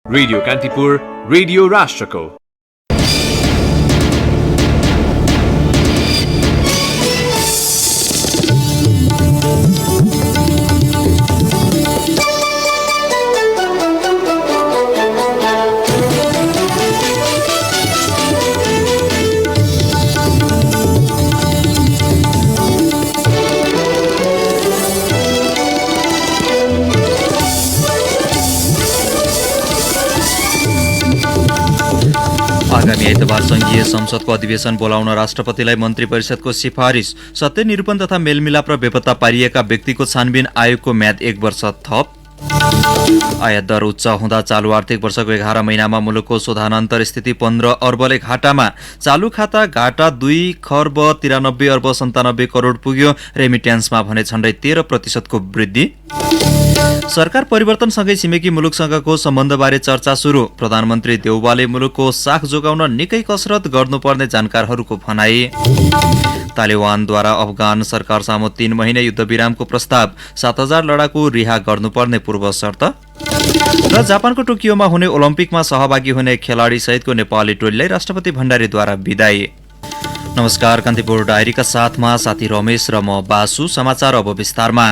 Radio Kantipur, radio राष्ट्रको। आगामी आइतबार संघीय संसदको अधिवेशन बोलाउन राष्ट्रपतिलाई मन्त्री परिषदको सिफारिस। सत्य निरूपण तथा मेलमिलाप र बेपत्ता पारिएका व्यक्तिको छानबिन आयोगको म्याद 1 वर्ष थप। आयात दर उच्च हुँदा चालु आर्थिक वर्षको 11 महिनामा मुलुकको शोधानन्तर स्थिति 15 अर्बले घाटामा। चालु खाता घाटा 2 खर्ब 93 अर्ब 97 करोड पुग्यो। रेमिट्यान्समा भने झण्डै 13% वृद्धि। सरकार परिवर्तनसँगै छिमेकी मुलुकसँगको सम्बन्धबारे चर्चा सुरु। प्रधानमन्त्री देउवाले मुलुकको साख जोगाउन निकै कसरत गर्नुपर्ने जानकारहरूको भनाई। तालिबानद्वारा अफगान सरकार सामु 3 महिने युद्धविरामको प्रस्ताव। 7000 लडाकु रिहा गर्नुपर्ने पूर्व शर्त। र जापानको टोकियोमा हुने ओलम्पिकमा सहभागी हुने खेलाडी सहितको नेपाली टोलीलाई राष्ट्रपति भण्डारीद्वारा बिदाई। नमस्कार, कान्तिपुर डायरीका साथमा साथी रमेश र म बासु। समाचार अब विस्तारमा।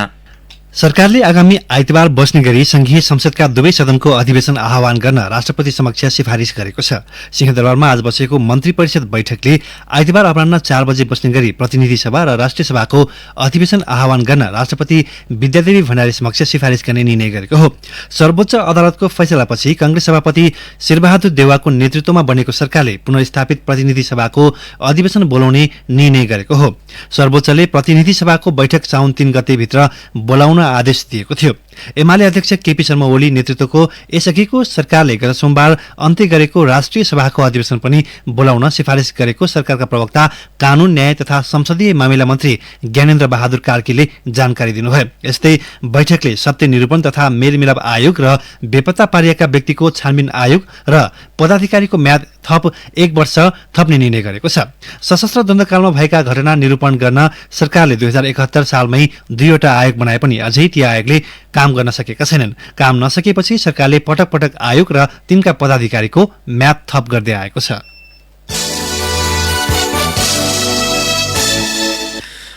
सरकारले आगामी आइतबार बस्ने गरी संघीय संसदका दुवै सदनको अधिवेशन आह्वान गर्न राष्ट्रपति समक्ष सिफारिस गरेको छ। सिंहदरबारमा आज बसेको मन्त्री परिषद बैठकले आइतबार अपराह्न 4 बजे बस्ने गरी प्रतिनिधि सभा र राष्ट्रिय सभाको अधिवेशन आह्वान गर्न राष्ट्रपति विद्यादेवी भण्डारी समक्ष सिफारिस गर्ने निर्णय गरेको हो। सर्वोच्च अदालतको फैसलापछि कांग्रेस सभापति शेरबहादुर देउवाको नेतृत्वमा बनेको सरकारले पुनर्स्थापित प्रतिनिधि सभाको अधिवेशन बोलाउने निर्णय गरेको हो। सर्वोच्चले प्रतिनिधि सभाको बैठक साउन 3 गते भित्र बोलाउन आदेश दिएको थियो। एमाले अध्यक्ष केपी शर्मा ओली नेतृत्वको यसअघिको सरकारले गत सोमबार अन्त्य गरेको राष्ट्रिय सभाको अधिवेशन पनि बोलाउन सिफारिस गरेको सरकारका प्रवक्ता कानून न्याय तथा संसदीय मामिला मन्त्री ज्ञानेन्द्र बहादुर कार्कीले जानकारी दिनुभयो। यस्तै बैठकले सत्य निरूपण तथा मेलमिलाप आयोग र बेपत्ता पारिएका व्यक्तिको छानबिन आयोग र पदाधिकारीको म्याद थप 1 वर्ष थप्ने निर्णय गरेको छ। सशस्त्र द्वन्द्वकालमा भएका घटना निरूपण गर्न सरकारले 2071 सालमै 2 वटा आयोग बनाए पनि अझै ती आयोगले काम गर्न सकेका छैनन्। काम नसकेपछि सरकारले पटक पटक आयोग र तिनका पदाधिकारीको म्याद थप गर्दै आएको छ।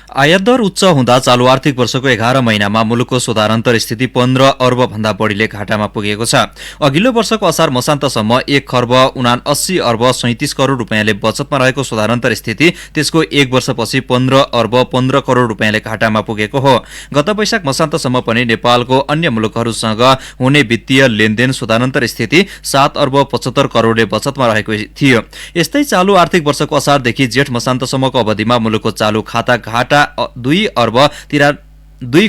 आयात दर उच्च हुँदा चालु आर्थिक वर्षको 11 महिनामा मुलुकको शोधानन्तर स्थिति 15 अर्ब भन्दा बढीले घाटामा पुगेको छ। अघिल्लो वर्षको असार मसान्तसम्म 1 खर्ब 79 अर्ब 37 करोड रुपैयाँले बचतमा रहेको शोधानन्तर स्थिति त्यसको 1 वर्षपछि 15 अर्ब 15 करोड रुपैयाँले घाटामा पुगेको हो। गत वैशाख मसान्तसम्म पनि नेपालको अन्य मुलुकहरूसँग हुने वित्तीय लेनदेन शोधानन्तर स्थिति 7 अर्ब 75 करोडले बचतमा रहेको थियो। यस्तै चालु आर्थिक वर्षको असारदेखि जेठ मसान्तसम्मको अवधिमा मुलुकको चालु खाता घाटा 2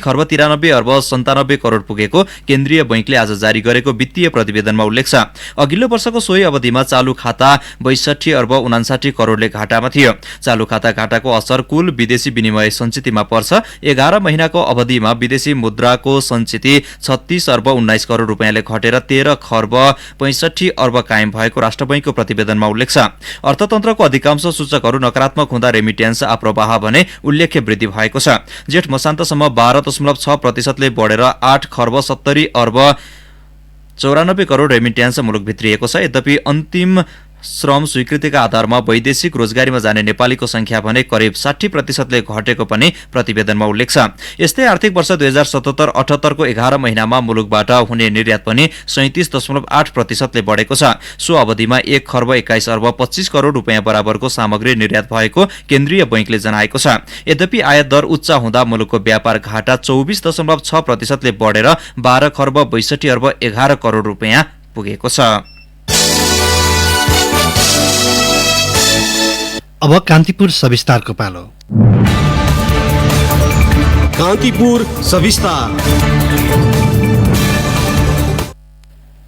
खर्ब 93 अर्ब 97 करोड पुगेको केन्द्रीय बैंकले आज जारी गरेको वित्तीय प्रतिवेदनमा उल्लेख छ। अघिल्लो वर्षको सोही अवधिमा चालु खाता 62 अर्ब 59 करोडले घाटामा थियो। चालु खाता घाटाको असर कुल विदेशी विनिमय सञ्चितमा पर्छ। 11 महिनाको अवधिमा विदेशी मुद्राको सञ्चित 36 अर्ब 19 करोड रुपैयाँले घटेर 13 खर्ब 65 अर्ब कायम भएको राष्ट्र बैंकको प्रतिवेदनमा उल्लेख छ। अर्थतन्त्रको अधिकांश सूचकहरू नकारात्मक हुँदा रेमिट्यान्स आप्रवाह भने उल्लेख्य वृद्धि भएको छ। जेठ मसान्तसम्म 12.6% बढेर 8 खर्ब 70 अर्ब 94 करोड रेमिट्यान्स मुलुक भित्रिएको छ। यद्यपि अन्तिम श्रम स्वीकृतिका आधारमा वैदेशिक रोजगारीमा जाने नेपालीको संख्या भने करिब 60%ले घटेको पनि प्रतिवेदनमा उल्लेख छ। यस्तै आर्थिक वर्ष 2077-78 को 11 महिनामा मुलुकबाट हुने निर्यात पनि 37.8%ले बढेको छ। सो अवधिमा 1 खर्ब 21 अर्ब 25 करोड रुपैयाँ बराबरको सामग्री निर्यात भएको केन्द्रीय बैंकले जनाएको छ। यद्यपि आयात दर उच्च हुँदा मुलुकको व्यापार घाटा 24.6%ले बढेर 12 खर्ब 62 अर्ब 11 करोड रुपैयाँ पुगेको छ। अब कान्तिपुर सविस्तारको पालो। कान्तिपुर सविस्तार।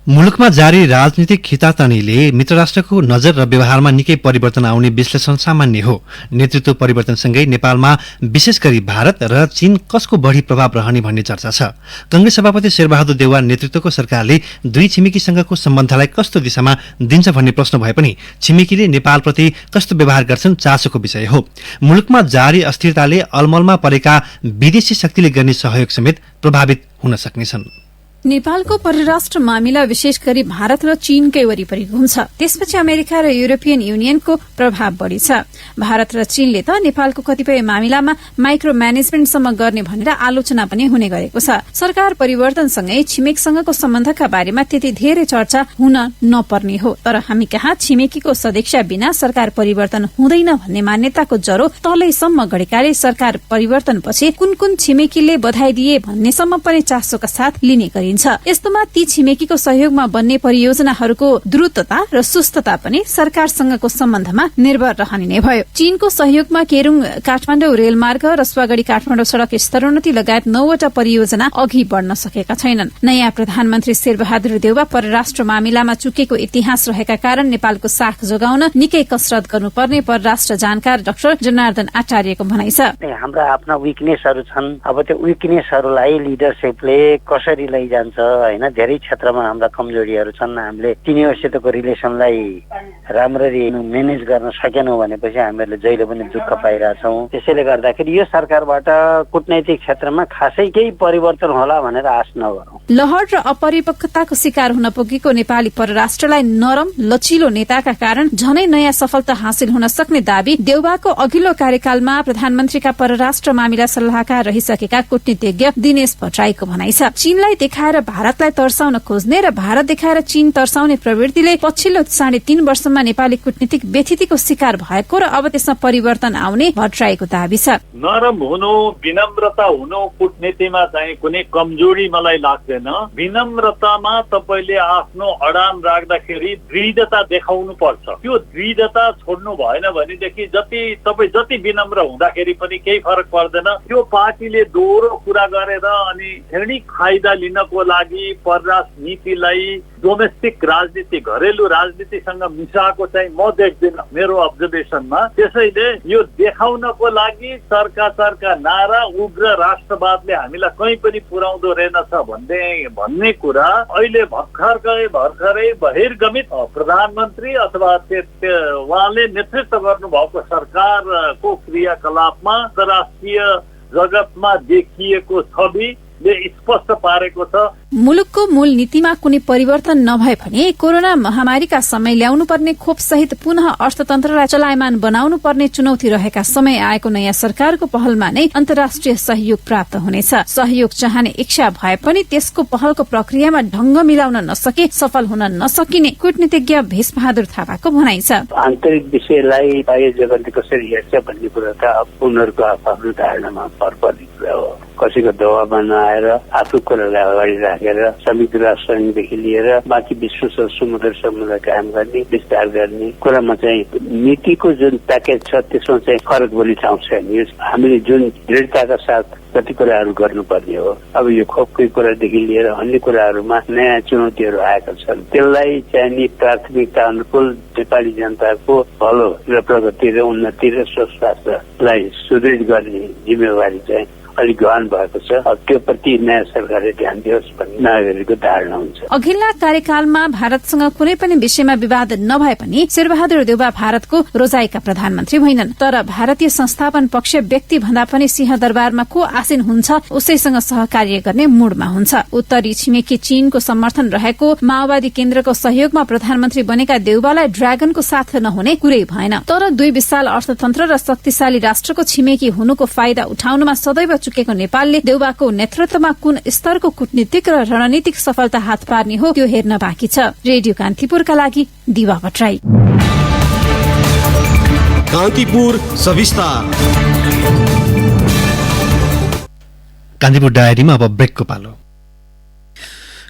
मुलुकमा जारी राजनीतिक खितातानीले मित्र राष्ट्रको नजर र व्यवहारमा निकै परिवर्तन आउने विश्लेषण सामान्य हो। नेतृत्व परिवर्तनसँगै नेपालमा विशेष गरी भारत र चीन कसको बढी प्रभाव रहने भन्ने चर्चा छ। कांग्रेस सभापति शेरबहादुर देउवा नेतृत्वको सरकारले दुई छिमेकीसँगको सम्बन्धलाई कस्तो दिशामा दिन्छ भन्ने प्रश्न भए पनि छिमेकीले नेपालप्रति कस्तो व्यवहार गर्छन् चासोको विषय हो। मुलुकमा जारी अस्थिरताले अलमलमा परेका विदेशी शक्तिले गर्ने सहयोग समेत प्रभावित हुन सक्नेछन्। नेपालको परराष्ट्र मामिला विशेष गरी भारत र चीनकै वरिपरि घुम्छ। त्यसपछि अमेरिका र युरोपियन युनियनको प्रभाव बढ़ी छ। भारत र चीनले त नेपालको कतिपय मामिलामा माइक्रो म्यानेजमेन्टसम्म गर्ने भनेर आलोचना पनि हुने गरेको छ। सरकार परिवर्तनसँगै छिमेकसँगको सम्बन्धका बारेमा त्यति धेरै चर्चा हुन नपर्ने हो, तर हामी कहाँ छिमेकीको सदिक्षा बिना सरकार परिवर्तन हुँदैन भन्ने मान्यताको जरो तलैसम्म गढेकाले सरकार परिवर्तनपछि कुन कुन छिमेकीले बधाई दिए भन्नेसम्म पनि चासोका साथ लिने गरिन्छ। यस्तोमा ती छिमेकीको सहयोगमा बन्ने परियोजनाहरूको द्रुतता र सुस्तता पनि सरकारसँगको सम्बन्धमा निर्भर रहने नै भयो। चीनको सहयोगमा केरुङ काठमाडौँ रेलमार्ग, रसुवागढी काठमाडौँ सड़क स्तरोन्नति लगायत 9वटा परियोजना अघि बढ़न सकेका छैनन्। नयाँ प्रधानमन्त्री शेरबहादुर देउवा परराष्ट्र मामिलामा चुकेको इतिहास रहेका कारण नेपालको साख जोगाउन निकै कसरत गर्नुपर्ने परराष्ट्र जानकार डाक्टर जनार्दन आचार्यको भनाइ छ। हाम्रा आफ्ना विकनेसहरू छन्। अब त्यो विकनेसहरूलाई लिडरशिपले कसरी लैजान्छ हैन, धेरै क्षेत्रमा हाम्रा कमजोरीहरू छन्। हामीले तिनीहरूसितको रिलेसनलाई राम्ररी म्यानेज गर्न सकेनौं भनेपछि हामीहरूले जहिले पनि दुःख पाइरहेछौँ। त्यसैले गर्दाखेरि यो सरकारबाट कूटनैतिक क्षेत्रमा खासै केही परिवर्तन होला भनेर आश नगरौँ। लहर र अपरिपक्वताको शिकार हुन पुगेको नेपाली परराष्ट्रलाई नरम लचिलो नेताका कारण झनै नयाँ सफलता हासिल हुन सक्ने दावी देउबाको अघिल्लो कार्यकालमा प्रधानमन्त्रीका परराष्ट्र मामिला सल्लाहकार रहिसकेका कूटनीतिज्ञ दिनेश भट्टराईको भनाइ छ। चीनलाई देखाएर भारतलाई तर्साउन खोज्ने र भारत देखाएर चीन तर्साउने प्रवृत्तिले पछिल्लो 3.5 वर्षमा नेपाली कूटनीतिक व्यथितिको शिकार भएको र अब त्यसमा परिवर्तन आउने भट्टराईको दावी छ। नरम हुनु, विनम्रता हुनु कूटनीतिमा चाहिँ कुनै कमजोरी मलाई लाग्दैन। विनम्रतामा तपाईले आफ्नो अडान राख्दाखेरि दृढता देखाउनु पर्छ। त्यो दृढता छोड्नु भएन भनेदेखि जति विनम्र हुँदाखेरि पनि केही फरक पर्दैन। त्यो पार्टीले दोहोरो कुरा गरेर अनि क्षणिक फाइदा लिनको लागि परराष्ट्र नीतिलाई डोमेस्टिक राजनीति, घरेलु राजनीतिसँग मिसाएको चाहिँ म देख्दिन मेरो अब्जर्भेसनमा। त्यसैले यो देखाउनको लागि सरका नारा उग्र राष्ट्रवादले हामीलाई कहीँ पनि पुर्याउँदो रहेनछ भन्ने कुरा अहिले भर्खरै बहिर्गमित प्रधानमन्त्री अथवा उहाँले नेतृत्व गर्नुभएको सरकारको क्रियाकलापमा अन्तर्राष्ट्रिय जगतमा देखिएको छविले स्पष्ट पारेको छ। मुलुकको मूल नीतिमा कुनै परिवर्तन नभए पनि कोरोना महामारीका समय ल्याउनु पर्ने खोप सहित पुनः अर्थतन्त्रलाई चलायमान बनाउनु पर्ने चुनौती रहेका समय आएको नयाँ सरकारको पहलमा नै अन्तर्राष्ट्रिय सहयोग प्राप्त हुनेछ। सहयोग चाहने इच्छा भए पनि त्यसको पहलको प्रक्रियामा ढंग मिलाउन नसके सफल हुन नसकिने कूटनीतिज्ञ भेषबहादुर थापाको भनाइ छ। आन्तरिक विषयलाई बाह्य जगतले कसरी हेर्छ भन्ने कुरा त उनीहरूको आफ्नो धारणामा भर पर्ने कुरा हो। कसैको दबावमा नआएर आफू कुरालाई अगाडि राखेर संयुक्त राष्ट्र संघदेखि लिएर बाँकी विश्वसँग समुदाय कायम गर्ने, विस्तार गर्ने कुरामा चाहिँ नीतिको जुन प्याकेज छ त्यसमा चाहिँ फरक बोली ठाउँ छैन। हामीले जुन दृढताका साथ कति कुराहरू गर्नुपर्ने हो। अब यो खोपकै कुरादेखि लिएर अन्य कुराहरूमा नयाँ चुनौतीहरू आएका छन्। त्यसलाई चाहिने प्राथमिकता अनुकूल नेपाली जनताको भलो र प्रगति र उन्नति र स्वास्थ्यलाई सुदृढ गर्ने जिम्मेवारी चाहिँ अलिक गहन भएको छ। त्यो प्रति नयाँ सरकारले ध्यान दियोस् भन्ने नागरिकको धारणा हुन्छ। अघिल्ला कार्यकालमा भारतसँग कुनै पनि विषयमा विवाद नभए पनि शेरबहादुर देउवा भारतको रोजाइका प्रधानमन्त्री होइनन्। तर भारतीय संस्थापन पक्ष व्यक्ति भन्दा पनि सिंहदरबारमा को आसीन हुन्छ उसैसँग सहकार्य गर्ने मूडमा हुन्छ। उत्तरी छिमेकी चीनको समर्थन रहेको माओवादी केन्द्रको सहयोगमा प्रधानमन्त्री बनेका देउवालाई ड्रागनको साथ नहुने कुरै भएन। तर दुई विशाल अर्थतन्त्र र शक्तिशाली राष्ट्रको छिमेकी हुनुको फाइदा उठाउनुमा सदैव चुकेको नेपालले देउवाको नेतृत्वमा कुन स्तरको कूटनीतिक र रणनीतिक सफलता हात पार्ने हो त्यो हेर्न बाँकी छ। रेडियो कान्तिपुरका लागि दिवा भट्टराई। कान्तिपुर सविस्ता। कान्तिपुर डायरीमा अब ब्रेकको पालो।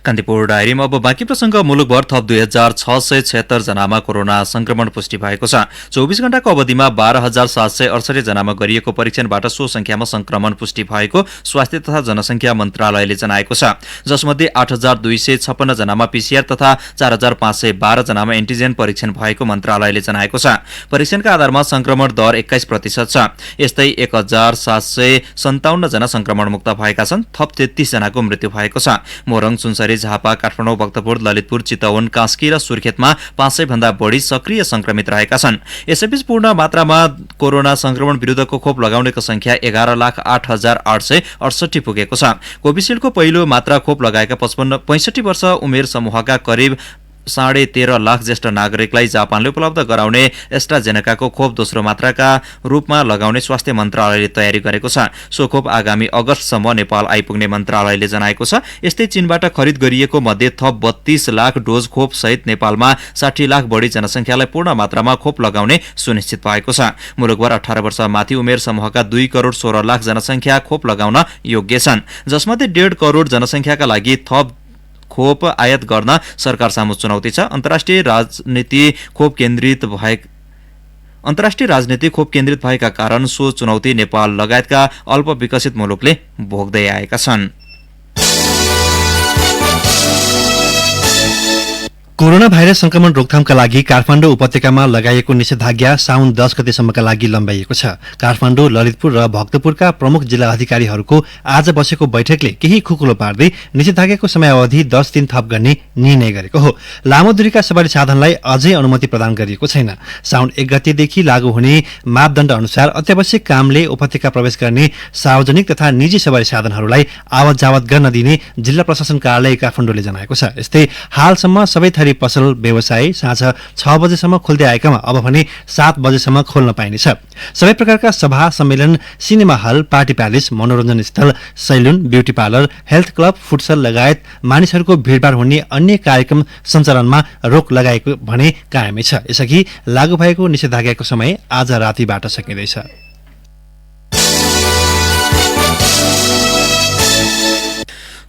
कान्तिपुर डायरीमा अब बाँकी प्रसंग। मुलुकभर थप 2676 जनामा कोरोना संक्रमण पुष्टि भएको छ। 24 घण्टाको अवधिमा 12768 जनामा गरिएको परीक्षणबाट सो संख्यामा संक्रमण पुष्टि भएको स्वास्थ्य तथा जनसंख्या मन्त्रालयले जनाएको छ। जसमध्ये 8256 जनामा पीसीआर तथा 4512 जनामा एन्टिजेन परीक्षण भएको मन्त्रालयले जनाएको छ। परीक्षणका आधारमा संक्रमण दर 21% छ। यस्तै 1757 जना संक्रमण मुक्त भएका छन्। थप 33 जनाको मृत्यु भएको छ। मोरङ, सुनसरी गरी झापा, काठमाडौँ, भक्तपुर, ललितपुर, चितवन, कास्की र सुर्खेतमा 500 भन्दा बढी सक्रिय संक्रमित रहेका छन्। यसैबीच पूर्ण मात्रामा कोरोना संक्रमण विरुद्धको खोप लगाउनेको संख्या 11,08,868 पुगेको छ। कोभिसिल्डको पहिलो मात्रा खोप लगाएका 65 वर्ष उमेर समूहका करिब 13.5 लाख ज्येष्ठ नागरिकलाई जापानले उपलब्ध गराउने एस्ट्राजेनेकाको खोप दोस्रो मात्राका रूपमा लगाउने स्वास्थ्य मन्त्रालयले तयारी गरेको छ। सो खोप आगामी अगस्तसम्म नेपाल आइपुग्ने मन्त्रालयले जनाएको छ। यस्तै चीनबाट खरिद गरिएको मध्ये थप 32 लाख डोज खोप सहित नेपालमा 60 लाख बढी जनसंख्यालाई पूर्ण मात्रामा खोप लगाउने सुनिश्चित भएको छ। मुलुकभर 18 वर्ष माथि उमेर समूहका 2 करोड 16 लाख जनसंख्या खोप लगाउन योग्य छन्, जसमध्ये 1.5 करोड जनसंख्याका लागि थप खोप आयात गर्न सरकार सामु चुनौती छ। अन्तर्राष्ट्रिय राजनीति खोप केन्द्रित भएका कारण सो चुनौती नेपाल लगायतका अल्प विकसित मुलुकले भोग्दै आएका छन्। कोरोना भाइरस संक्रमण रोकथामका लागि काठमाडौँ उपत्यकामा लगाइएको निषेधाज्ञा साउन 10 गतेसम्मका लागि लम्बाइएको छ। काठमाडौँ, ललितपुर र भक्तपुरका प्रमुख जिल्ला अधिकारीहरूको आज बसेको बैठकले केही खुकुलो पार्दै निषेधाज्ञाको समयावधि 10 दिन थप गर्ने निर्णय गरेको हो। लामो दूरीका सवारी साधनलाई अझै अनुमति प्रदान गरिएको छैन। साउन 1 गतेदेखि लागू हुने मापदण्ड अनुसार अत्यावश्यक कामले उपत्यका प्रवेश गर्ने सार्वजनिक तथा निजी सवारी साधनहरूलाई आवत जावत गर्न दिने जिल्ला प्रशासन कार्यालय काठमाडौँले जनाएको छ। यस्तै हालसम्म सबै थरी पसल व्यवसाय साँझ 6 बजेसम्म खोल्दै आएकामा अब भने 7 बजेसम्म खोल्न पाइनेछ। सबै प्रकारका सभा, सम्मेलन, सिनेमा हल, पार्टी प्यालेस, मनोरञ्जन स्थल, salon, beauty parlour, health club, futsal लगायत मानिसहरूको भिडभाड हुने अन्य कार्यक्रम सञ्चालनमा रोक लगाएको भने कायमै छ। यसअघि लागू भएको निषेधाज्ञाको समय आज रातिबाट सकिँदैछ।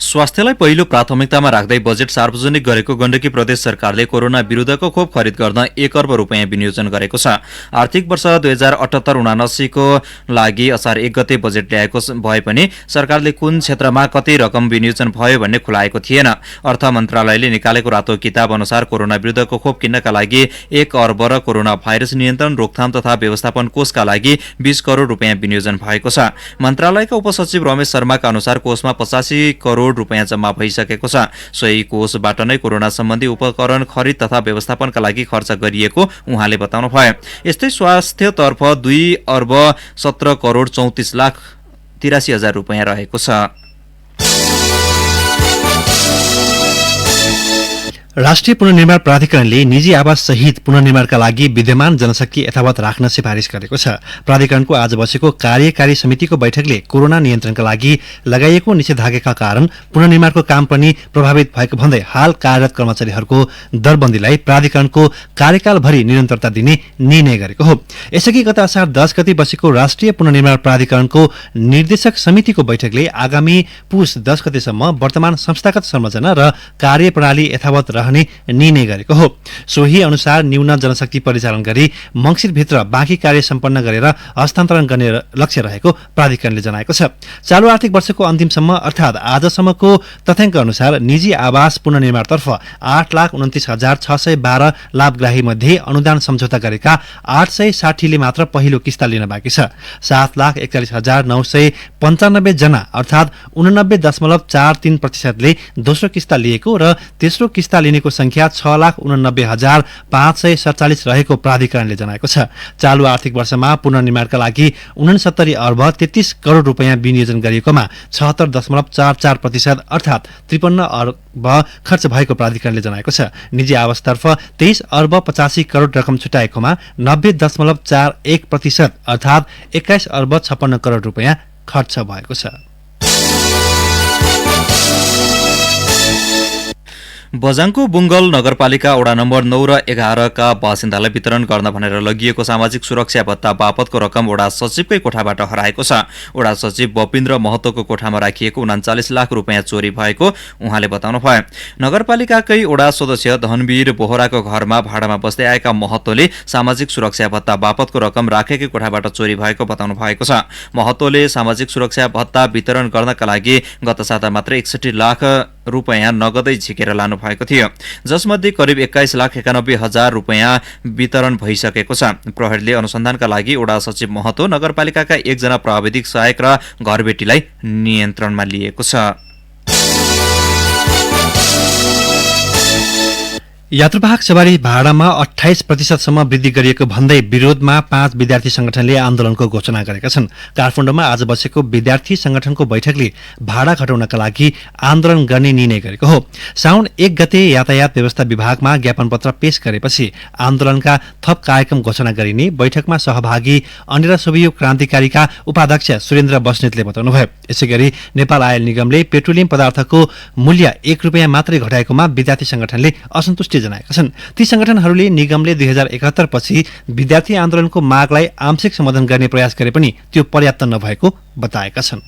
स्वास्थ्यलाई पहिलो प्राथमिकतामा राख्दै बजेट सार्वजनिक गरेको गण्डकी प्रदेश सरकारले कोरोना विरुद्धको खोप खरिद गर्न 1 अर्ब रुपियाँ विनियोजन गरेको छ। आर्थिक वर्ष 2078-79 को लागि असार 1 गते बजेट ल्याएको भए पनि सरकारले कुन क्षेत्रमा कति रकम विनियोजन भयो भन्ने खुलाएको थिएन। अर्थ मन्त्रालयले निकालेको रातो किताब अनुसार कोरोना विरुद्धको खोप किन्नका लागि 1 अर्ब र कोरोना भाइरस नियन्त्रण, रोकथाम तथा व्यवस्थापन कोषका लागि 20 करोड रुपियाँ विनियोजन भएको छ। मन्त्रालयका उपसचिव रमेश शर्माका अनुसार कोषमा 85 करोड रुपियाँ जम्मा भइसकेको छ। सोही कोषबाट नै कोरोना सम्बन्धी उपकरण खरिद तथा व्यवस्थापनका लागि खर्च गरिएको उहाँले बताउनुभयो। यस्तै स्वास्थ्यतर्फ 2 अर्ब 17 करोड 34 लाख 83 हजार रुपियाँ रहेको छ। राष्ट्रिय पुनर्निर्माण प्राधिकरणले निजी आवास सहित पुनर्निर्माणका लागि विद्यमान जनशक्ति यथावत राख्न सिफारिस गरेको छ। प्राधिकरणको आज बसेको कार्यकारी समितिको बैठकले कोरोना नियन्त्रणका लागि लगाइएको निषेधाज्ञाका कारण पुनर्निर्माणको काम पनि प्रभावित भएको भन्दै हाल कार्यरत कर्मचारीहरूको दरबन्दीलाई प्राधिकरणको कार्यकालभरि निरन्तरता दिने निर्णय गरेको हो। यसअघि गत असार 10 गते बसेको राष्ट्रिय पुनर्निर्माण प्राधिकरणको निर्देशक समितिको बैठकले आगामी पुस 10 गतेसम्म वर्तमान संस्थागत संरचना र कार्यप्रणाली यथावत रहने निर्णय गरेको हो। सोही अनुसार न्यून जनशक्ति परिचालन गरी मंगिरभित्र बाँकी कार्य सम्पन्न गरेर हस्तान्तरण गर्ने लक्ष्य रहेको प्राधिकरणले जनाएको छ। चालू आर्थिक वर्षको अन्तिमसम्म अर्थात् आजसम्मको तथ्याङ्क अनुसार निजी आवास पुनर्निर्माणतर्फ 8,29,612 लाभग्राही मध्ये अनुदान सम्झौता गरेका 860 ले मात्र पहिलो किस्ता लिन बाँकी छ। 7,41,995 जना अर्थात् 89.43% ले दोस्रो किस्ता लिएको र तेस्रो किस्ता लिनेको संख्या 6,89,547 रहेको प्राधिकरणले जनाएको छ। चालू आर्थिक वर्षमा पुनर्निर्माणका लागि 69 अर्ब 33 करोड रुपियाँ विनियोजन गरिएकोमा 76.44% अर्थात् 53 अर्ब खर्च भएको प्राधिकरणले जनाएको छ। निजी आवासतर्फ 23 अर्ब 85 करोड रकम छुटाएकोमा 90.41% अर्थात् 21 अर्ब 56 करोड रुपियाँ खर्च भएको छ। बझाङको बुङ्गल नगरपालिका वडा नम्बर 9 र 11 का बासिन्दालाई वितरण गर्न भनेर लगिएको सामाजिक सुरक्षा भत्ता बापतको रकम वडा सचिवकै कोठाबाट हराएको छ। वडा सचिव बपिन्द्र महतोको कोठामा राखिएको 39 लाख रुपियाँ चोरी भएको उहाँले बताउनुभयो। नगरपालिकाकै वडा सदस्य धनवीर बोहराको घरमा भाडामा बस्दै आएका महतोले सामाजिक सुरक्षा भत्ता बापतको रकम राखेकै कोठाबाट चोरी भएको बताउनु भएको छ। महतोले सामाजिक सुरक्षा भत्ता वितरण गर्नका लागि गत साता मात्र 61 लाख रुपियाँ नगदै झिकेर लानु भएको थियो, जसमध्ये करिब 21,91,000 रुपियाँ वितरण भइसकेको छ। प्रहरीले अनुसन्धानका लागि वडा सचिव महतो, नगरपालिकाका एकजना प्राविधिक सहायक र घरबेटीलाई नियन्त्रणमा लिएको छ। यात्रुवाहक सवारी भाडामा 28% वृद्धि गरिएको भन्दै विरोधमा 5 विद्यार्थी संगठनले आन्दोलनको घोषणा गरेका छन्। काठमाडौँमा आज बसेको विद्यार्थी संगठनको बैठकले भाडा घटाउनका लागि आन्दोलन गर्ने निर्णय गरेको हो। साउन 1 गते यातायात व्यवस्था विभागमा ज्ञापन पत्र पेश गरेपछि आन्दोलनका थप कार्यक्रम घोषणा गरिने बैठकमा सहभागी अनेरा सहयोग क्रान्तिकारीका उपाध्यक्ष सुरेन्द्र बस्नेतले बताउनुभयो। यसैगरी नेपाल आयल निगमले पेट्रोलियम पदार्थको मूल्य 1 रुपियाँ मात्रै घटाएकोमा विद्यार्थी संगठनले असन्तुष्टि जनाएका छन्। ती संगठनहरूले निगमले 2071 पछि विद्यार्थी आन्दोलनको मागलाई आंशिक समाधान गर्ने प्रयास गरे पनि त्यो पर्याप्त नभएको बताएका छन्।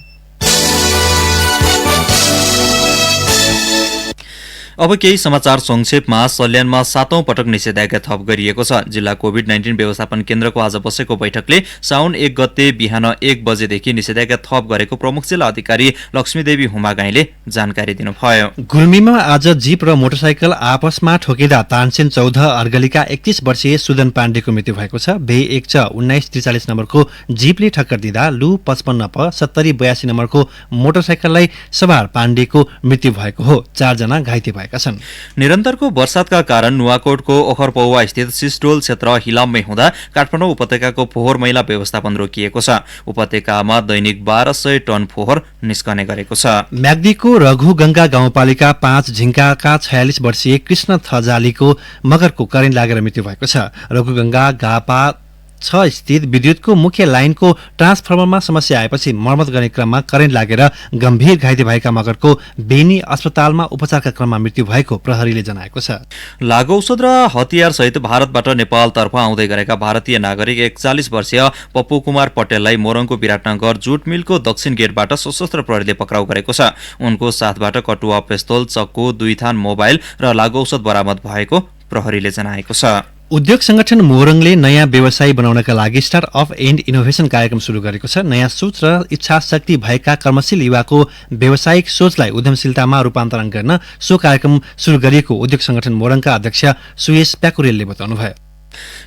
अब केही समाचार संक्षेपमा। सल्यानमा 7औं पटक निषेधाज्ञा थप गरिएको छ। जिल्ला कोभिड-19 व्यवस्थापन केन्द्रको आज बसेको बैठकले साउन 1 गते बिहान 1 बजेदेखि निषेधाज्ञा थप गरेको प्रमुख जिल्ला अधिकारी लक्ष्मीदेवी हुमागाईले जानकारी दिनुभयो। गुल्मीमा आज जीप र मोटरसाइकल आपसमा ठोकिँदा तानसेन 14 अर्गलीका 31 वर्षीय सुदन पाण्डेको मृत्यु भएको छ। भे 1 1943 नम्बरको जीपले ठक्कर दिँदा लु 55 प 7082 नम्बरको मोटरसाइकललाई सवार पाण्डेको मृत्यु भएको हो। 4 जना घाइते भए। निरन्तरको वर्षातका कारण नुवाकोटको ओखरपौवा स्थित सिस्टोल क्षेत्र हिलाममै हुँदा काठमाडौँ उपत्यकाको फोहोर मैला व्यवस्थापन रोकिएको छ। उपत्यकामा दैनिक 1200 टन फोहोर निस्कने गरेको छ। म्याग्दीको रघुगंगा गाउँपालिका 5 झिङ्काका 46 वर्षीय कृष्ण थजालीको मगरको करेन्ट लागेर मृत्यु भएको छ। रघुगंगा गापा 6 स्थित विद्युतको मुख्य लाइनको ट्रान्सफर्मरमा समस्या आएपछि मर्मत गर्ने क्रममा करेन्ट लागेर गम्भीर घाइते भएका मगरको बेनी अस्पतालमा उपचारका क्रममा मृत्यु भएको प्रहरीले जनाएको छ। लागौषध र हतियार सहित भारतबाट नेपालतर्फ आउँदै गरेका भारतीय नागरिक 41 वर्षीय पप्पू कुमार पटेललाई मोरङको विराटनगर जुट मिलको दक्षिण गेटबाट सशस्त्र प्रहरीले पक्राउ गरेको छ। उनको साथबाट कटुवा, पिस्तोल, चक्कु, 2 थान मोबाइल र लागौषध बरामद भएको प्रहरीले जनाएको छ। उद्योग संगठन मोरङले नयाँ व्यवसाय बनाउनका लागि स्टार्ट अप एन्ड इनोभेसन कार्यक्रम सुरु गरेको छ। नयाँ सोच र इच्छाशक्ति भएका कर्मशील युवाको व्यावसायिक सोचलाई उद्यमशीलतामा रूपान्तरण गर्न सो कार्यक्रम सुरु गरिएको उद्योग संगठन मोरङका अध्यक्ष सुयेश प्याकुरेलले बताउनुभयो।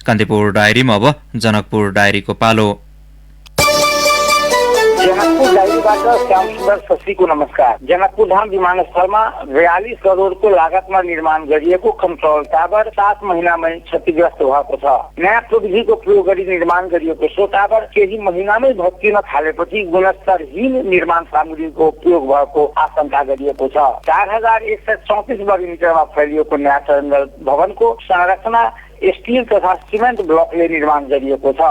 कान्तिपुर डायरीमा अब जनकपुर डायरीको पालो। जनकपुर डायरीबाट श्याम सुन्दर शशीको नमस्कार। जनकपुर धाम विमानस्थलमा 42 करोडको लागतमा निर्माण गरिएको कन्ट्रोल टावर 7 महिनामै क्षतिग्रस्त भएको छ। नयाँ प्रविधिको प्रयोग गरी निर्माण गरिएको सो टावर केही महिनामै भत्किन थालेपछि गुणस्तरहीन निर्माण सामग्रीको प्रयोग भएको आशंका गरिएको छ। 4134 वर्ग मिटरमा फैलिएको नयाँ टर्मिनल भवनको संरचना स्टील तथा सिमेन्ट ब्लकले निर्माण गरिएको छ।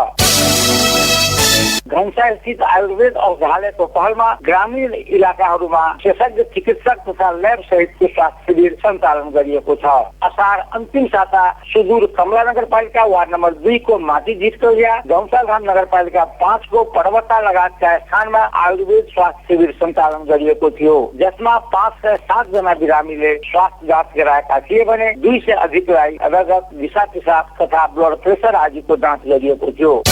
घनसा स्थित आयुर्वेद औषधालयको पहलमा ग्रामीण इलाकाहरूमा विशेषज्ञ चिकित्सक तथा ल्याब सहितको स्वास्थ्य शिविर सञ्चालन गरिएको छ। असार अन्तिम साता सुदूर कमला नगरपालिका वार्ड नम्बर 2 को माटी झिटकौलिया, धौमसाधाम नगरपालिका 5 को पर्वता लगायतका स्थानमा आयुर्वेद स्वास्थ्य शिविर सञ्चालन गरिएको थियो, जसमा 507 जना बिरामीले स्वास्थ्य जाँच गराएका थिए भने 200 से अधिकलाई रगत, दिशा पिसाब तथा ब्लड प्रेसर आदिको जाँच गरिएको थियो।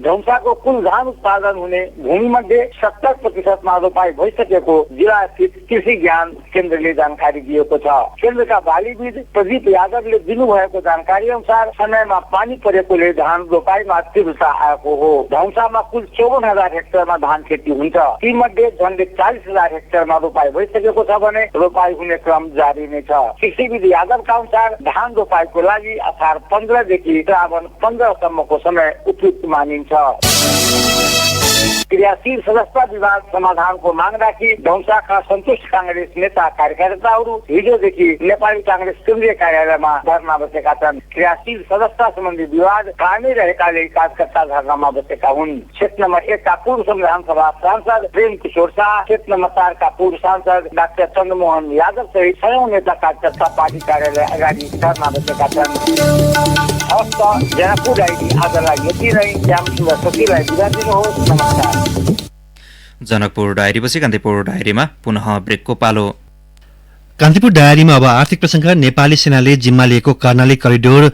धौमसाको कुल धान उत्पादन हुने भूमि मध्ये 70% रोपाई भइसकेको जिल्ला स्थित कृषि ज्ञान केन्द्रले जानकारी दिएको छ। केन्द्रका बालीविद प्रदीप यादवले दिनुभएको जानकारी अनुसार समयमा पानी परेकोले धान रोपाईमा तीव्रता आएको हो। धौमसामा कुल 54,000 हेक्टरमा धान खेती हुन्छ। ती मध्ये झन्डै 40,000 हेक्टरमा रोपाई भइसकेको छ भने रोपाई हुने क्रम जारी नै छ। कृषिविद यादवका अनुसार धान रोपाईको लागि असार 15 देखि श्रावण 15 सम्मको समय उपयुक्त मानिन्छ। क्रियाशील सदस्यता विवाद समाधानको माग राखी धौमसाका सन्तुष्ट कांग्रेस नेता कार्यकर्ताहरू हिजोदेखि नेपाली कांग्रेस केन्द्रीय कार्यालयमा धरना बसेका छन्। क्रियाशील सदस्यता सम्बन्धी विवाद कायमै रहेकाले कार्यकर्ता धरनामा बसेका हुन्। क्षेत्र नम्बर 1 का पूर्व संविधान सभा सांसद प्रेम किशोर शाह, क्षेत्र नम्बर 4 का पूर्व सांसद डाक्टर चन्द्रमोहन यादव सहित 100 नेता कार्यकर्ता पार्टी कार्यालय अगाडि धरना बसेका छन्। जनकपुर डायरी आजलाई यति नै। श्याम सुन्दर शशीलाई बिदा दिनुहोस्। नमस्कार। जनकपुर डायरीपछि कान्तिपुर डायरीमा पुनः ब्रेकको पालो। कान्तिपुर डायरीमा अब आर्थिक प्रसंग। नेपाली सेनाले जिम्मा लिएको कर्णाली करिडोर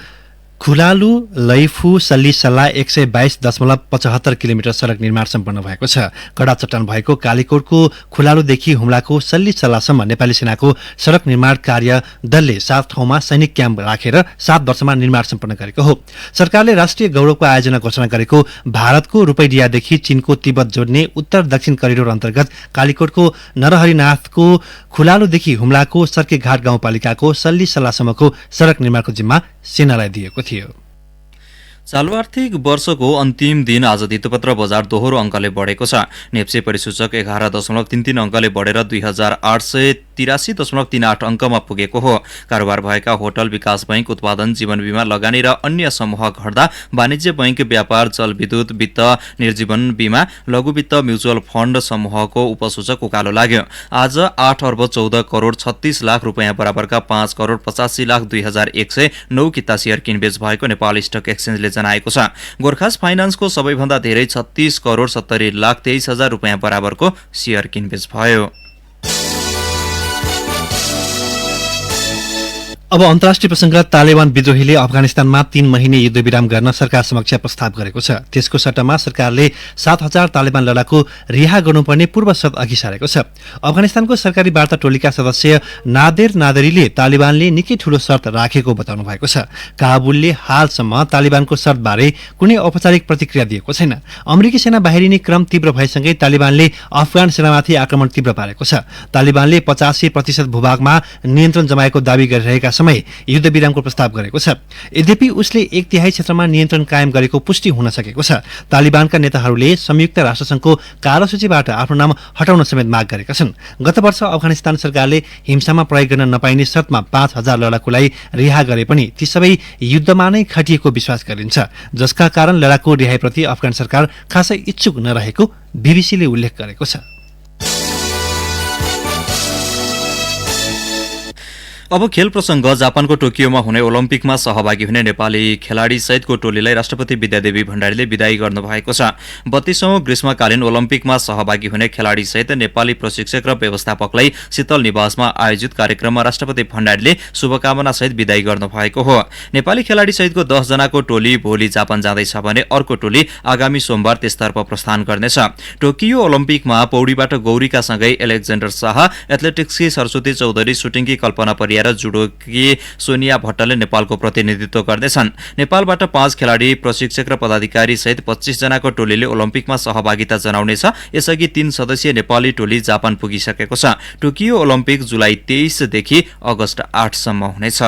खुलालु लैफु सल्लीसल्ला 122.75 किलोमिटर सड़क निर्माण सम्पन्न भएको छ। कडा चट्टान भएको कालीकोटको खुलालुदेखि हुम्लाको सल्लीसल्लासम्म नेपाली सेनाको सड़क निर्माण कार्य दलले 7 ठाउँमा सैनिक क्याम्प राखेर 7 वर्षमा निर्माण सम्पन्न गरेको हो। सरकारले राष्ट्रिय गौरवको आयोजना घोषणा गरेको भारतको रूपैडियादेखि चीनको तिब्बत जोड्ने उत्तर दक्षिण करिडोर अन्तर्गत कालीकोटको नरहरिनाथको खुलालुदेखि हुम्लाको सर्केघाट गाउँपालिकाको सल्लीसल्लासम्मको सड़क निर्माणको जिम्मा सेनालाई दिएको थियो। चालु आर्थिक वर्षको अन्तिम दिन आज धितोपत्र बजार दोहोरो अङ्कले बढेको छ। नेप्से परिसूचक 11.33 अङ्कले बढेर 2883.38 अङ्कमा पुगेको हो। कारोबार भएका होटल, विकास बैंक, उत्पादन, जीवन बीमा, लगानी र अन्य समूह घट्दा वाणिज्य बैंक, व्यापार, जलविद्युत, वित्त, निर्जीवन बीमा, लघु वित्त, म्युचुअल फण्ड समूहको उपसूचक उकालो लाग्यो। आज 8 अर्ब 14 करोड 36 लाख रुपियाँ बराबरका 5 करोड 85 लाख 2109 किता सेयर किनबेच भएको नेपाल स्टक एक्सचेन्जले जनाएको छ। गोर्खास फाइनान्सको सबैभन्दा धेरै 36 करोड 70 लाख 23 हजार रुपियाँ बराबरको सेयर किनबेच भयो। अब अन्तर्राष्ट्रिय प्रसंग तालिबान विद्रोहीले अफगानिस्तानमा 3 महिने युद्धविराम गर्न सरकार समक्ष प्रस्ताव गरेको छ। त्यसको सट्टामा सरकारले 7000 तालिबान लडाकु रिहा गर्नुपर्ने पूर्व शर्त अघि सारेको छ। अफगानिस्तानको सरकारी वार्ता टोलीका सदस्य नादेर नादरीले तालिबानले निकै ठूलो शर्त राखेको बताउनु भएको छ। काबुलले हालसम्म तालिबानको शर्तबारे कुनै औपचारिक प्रतिक्रिया दिएको छैन। अमेरिकी सेना बाहिरिने क्रम तीव्र भएसँगै तालिबानले अफगान सेनामाथि आक्रमण तीव्र पारेको छ। तालिबानले 85% भूभागमा नियन्त्रण जमाएको दावी गरिरहेका समय युद्धविरामको प्रस्ताव गरेको छ। यद्यपि उसले 1/3 क्षेत्रमा नियन्त्रण कायम गरेको पुष्टि हुन सकेको छ। तालिबानका नेताहरूले संयुक्त राष्ट्रसङ्घको कालो सूचीबाट आफ्नो नाम हटाउन समेत माग गरेका छन्। गत वर्ष अफगानिस्तान सरकारले हिंसामा प्रयोग गर्न नपाइने शर्तमा 5000 लडाकुलाई रिहा गरे पनि ती सबै युद्धमा नै खटिएको विश्वास गरिन्छ, जसका कारण लडाकु रिहाईप्रति अफगान सरकार खासै इच्छुक नरहेको बीबीसीले उल्लेख गरेको छ। अब खेल प्रसंग जापानको टोकियोमा हुने ओलम्पिकमा सहभागी हुने नेपाली खेलाडी सहितको टोलीलाई राष्ट्रपति विद्यादेवी भण्डारीले विदाई गर्नुभएको छ। 32औं ग्रीष्मकालीन ओलम्पिकमा सहभागी हुने खेलाडी सहित नेपाली प्रशिक्षक र व्यवस्थापकलाई शीतल निवासमा आयोजित कार्यक्रममा राष्ट्रपति भण्डारीले शुभकामना सहित विदाई गर्नुभएको हो। नेपाली खेलाडी सहितको 10 जनाको टोली भोलि जापान जाँदैछ भने अर्को टोली आगामी सोमबार त्यसतर्फ प्रस्थान गर्नेछ। टोकियो ओलम्पिकमा पौडीबाट गौरीका सँगै एलेक्जेन्डर शाह, एथलेटिक्सकी सरस्वती चौधरी, सुटिङकी कल्पना परिया र जुडोकी सोनिया भट्टले नेपालको प्रतिनिधित्व गर्नेछन्। नेपालबाट 5 खेलाडी, प्रशिक्षक र पदाधिकारी सहित 25 जनाको टोलीले ओलम्पिकमा सहभागिता जनाउनेछ। यसअघि 3 सदस्यीय नेपाली टोली जापान पुगिसकेको छ। टोकियो ओलम्पिक जुलाई 23 देखि अगस्त 8 सम्म हुनेछ।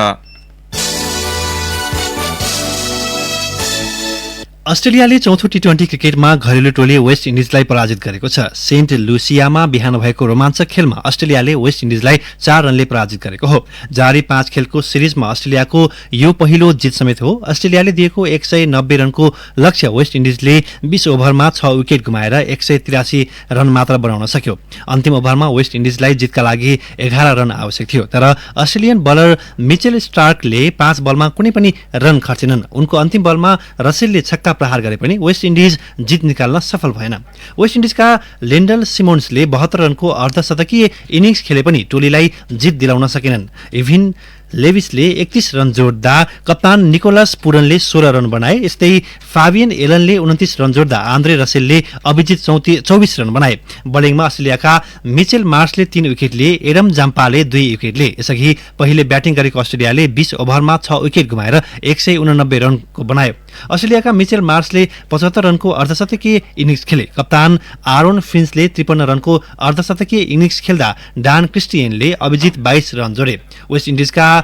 अस्ट्रेलियाले चौथो टी20 क्रिकेटमा घरेलु टोली वेस्ट इन्डिजलाई पराजित गरेको छ। सेन्ट लुसियामा बिहान भएको रोमाञ्चक खेलमा अस्ट्रेलियाले वेस्ट इन्डिजलाई 4 रनले पराजित गरेको हो। जारी 5 खेलको सिरिजमा अस्ट्रेलियाको यो पहिलो जित समेत हो। अस्ट्रेलियाले दिएको 190 रनको लक्ष्य वेस्ट इन्डिजले 20 ओभरमा 6 विकेट गुमाएर 183 रन मात्र बनाउन सक्यो। अन्तिम ओभरमा वेस्ट इन्डिजलाई जितका लागि 11 रन आवश्यक थियो, तर अस्ट्रेलियन बलर मिचेल स्टार्कले 5 बलमा कुनै पनि रन खर्चेनन्। उनको अन्तिम बलमा रसेलले छक्का प्रहार गरे पनि वेस्ट इन्डिज जित निकाल्न सफल भएन। वेस्ट इन्डिजका लेन्डल सिमोन्सले 72 रनको अर्धशतकीय इनिङ्स खेले पनि टोलीलाई जित दिलाउन सकेनन्। इभिन लेविसले 31 रन जोड्दा कप्तान निकोलस पुरनले 16 रन बनाए। यस्तै Fabian एलनले 29 run जोड्दा Andre रसेलले Abhijit 24 run बनाए। बलिङमा अस्ट्रेलियाका मिचेल मार्सले 3 विकेट लिए, एडम जाम्पाले 2 विकेट लिए। यसअघि पहिले ब्याटिङ गरेको अस्ट्रेलियाले 20 ओभरमा 6 विकेट गुमाएर 189 रनको बनायो। अस्ट्रेलियाका मिचेल मार्सले 75 रनको अर्धशतकीय इनिङ्स खेले। कप्तान आरोन फिन्चले 53 रनको अर्धशतकीय इनिङ्स खेल्दा डान क्रिस्टियनले अभिजित 22 रन जोडे। वेस्ट इन्डिजका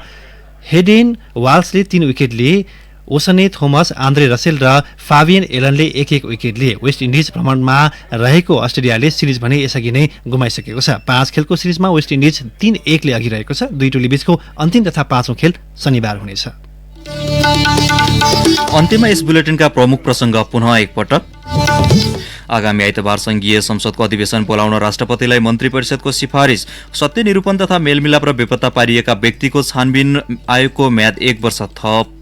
हेडेन वाल्सले 3 विकेट लिए। ओसने थोमस, आन्द्रे रसेल र फाबियन एलनले 1-1 विकेट लिए। वेस्ट इन्डिज भ्रमणमा रहेको अस्ट्रेलियाले सिरिज भने यसअघि नै गुमाइसकेको छ। 5 खेलको सिरिजमा वेस्ट इन्डिज 3-1 ले अघि रहेको छ। दुई टोली बीचको अन्तिम तथा 5औं खेल शनिबार हुनेछ। अन्त्यमा यस बुलेटिनका प्रमुख प्रसंग पुनः एकपटक। आगामी आइतबार संघीय संसदको अधिवेशन बोलाउन राष्ट्रपतिलाई मन्त्री परिषदको सिफारिस। सत्य निरूपण तथा मेलमिलाप र बेपत्ता पारिएका व्यक्तिको छानबिन आयोगको म्याद 1 वर्ष थप।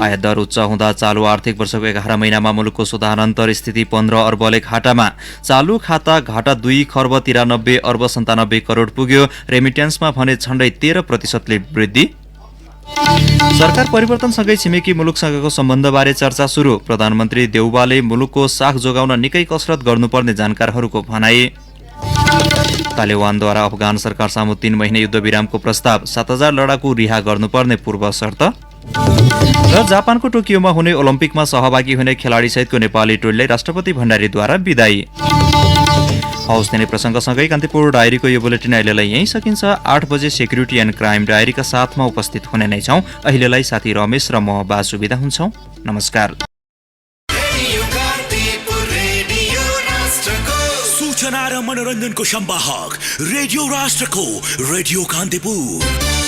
आयात दर उच्च हुँदा चालु आर्थिक वर्षको 11 महिनामा मुलुकको सुधारान्तर स्थिति 15 अर्बले घाटामा। चालु खाता घाटा 2 खर्ब 93 अर्ब 97 करोड पुग्यो। रेमिट्यान्समा भने झण्डै 13% वृद्धि। सरकार परिवर्तनसँगै छिमेकी मुलुकसँगको सम्बन्धबारे चर्चा सुरु। प्रधानमन्त्री देउबाले मुलुकको साख जोगाउन निकै कसरत गर्नुपर्ने जानकारहरूको भनाई। तालिबानद्वारा अफगान सरकार सामु 3 महिने युद्धविरामको प्रस्ताव। 7,000 लडाकु रिहा गर्नुपर्ने पूर्व शर्त। र जापानको टोकियोमा हुने ओलम्पिकमा सहभागी हुने खेलाडी सहितको नेपाली टोलीलाई राष्ट्रपति भण्डारीद्वारा बिदाई। हौस् दिने प्रसङ्गसँगै कान्तिपुर डायरीको यो बुलेटिन अहिलेलाई यहीँ सकिन्छ। 8 बजे सेक्युरिटी एन्ड क्राइम डायरीका साथमा उपस्थित हुने नै छौँ। अहिलेलाई साथी रमेश र म बासु बिदा हुन्छौँ। नमस्कार। सूचना र मनोरञ्जनको सम्वाहक रेडियो राष्ट्रको रेडियो कान्तिपुर।